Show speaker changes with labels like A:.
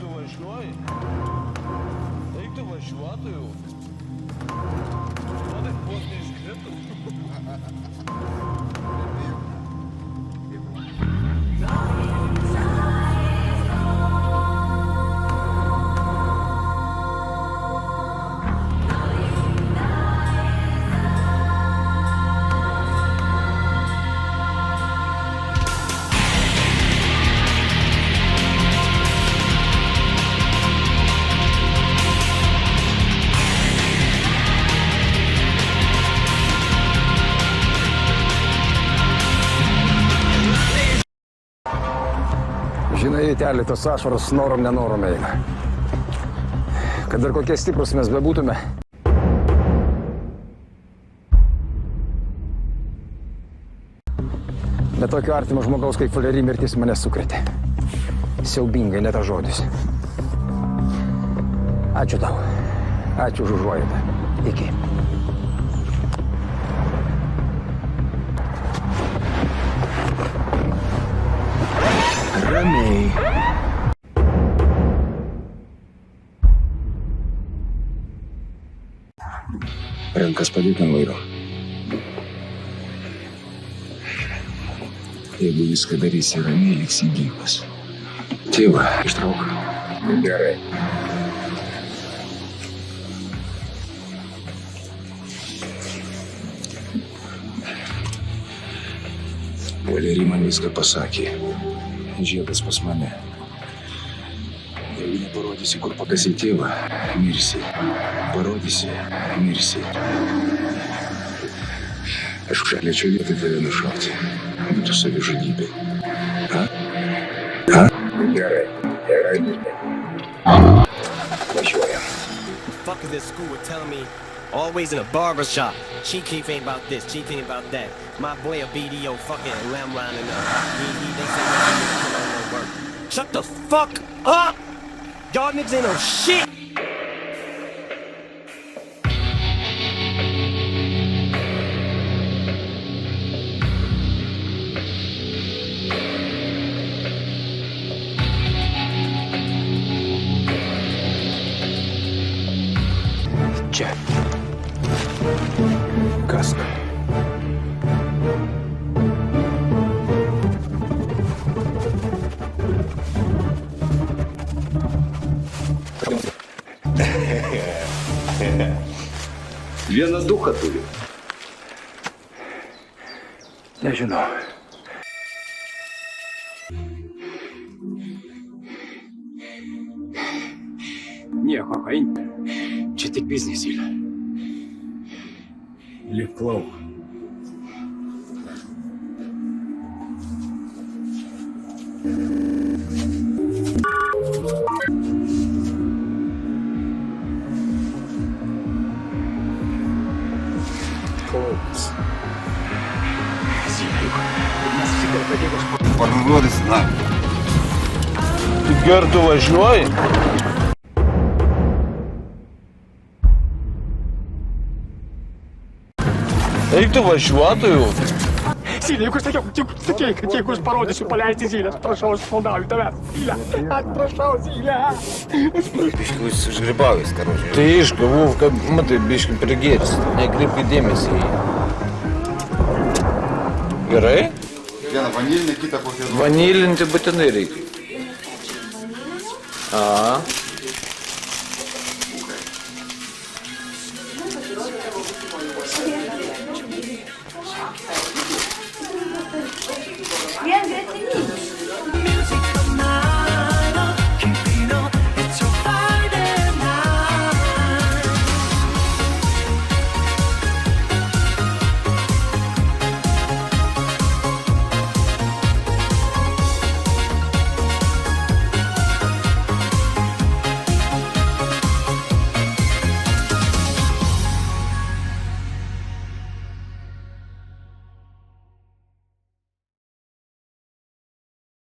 A: tu važiuoji? Eik tu važiuotojų. O tai vos neiškritum.
B: Žinai, Vyteli, tos ašaros norom nenorom eina. Kad ir kokie stiprus mes bebūtume. Bet tokio artimo žmogaus kaip Valerij mirtis mane sukrėtė. Siaubingai, ne tas žodis. Ačiū tau. Ačiū už užuojautą. Iki. Ramiai. Rankas padėk ant vairo. Jeigu viską darysi ramiai, liksi gyvas. Tėva, ištrauk. Gerai. Valerij man viską pasakė. Žiedas pas mane. Jeigu neparodysi, kur pakasi tėvą, mirsi. Parodysi, mirsi. Aš galėčiau vietoj tave nušauti. Būtų savižudybė. Ha? Ha? Gerai. Gerai. Važiuojam.
C: Fuckers at school were telling me, always in a barber shop. Chief ain't about this, Chief ain't about that. My boy a BDO fucking lamb lining up. They say no work. Shut the fuck up! Y'all niggas ain't no shit!
B: Čia. Kask.
D: Vieną duchą turi.
B: Nežinau. Nieko, eini. Čia tik biznis yra. Lik lauk. Klauks.
D: Parduodis, na.
A: Ger tu važiuoji? Eik tu važiuotojų.
E: Zylė, juk aš sakei, kad jeigu aš parodysiu paleisti Zylę, prašau, aš maldauju tavęs. Zylė, atprašau, Zylė.
D: Biškai užgribavęs, karočiui.
A: Tai išgavau, kad matai, biškai prigėris. Nekreipkit dėmesį į jį. Gerai?
D: Vieną vanilinį, kitą kokią...
A: Vanilinti būtinai reikia. A.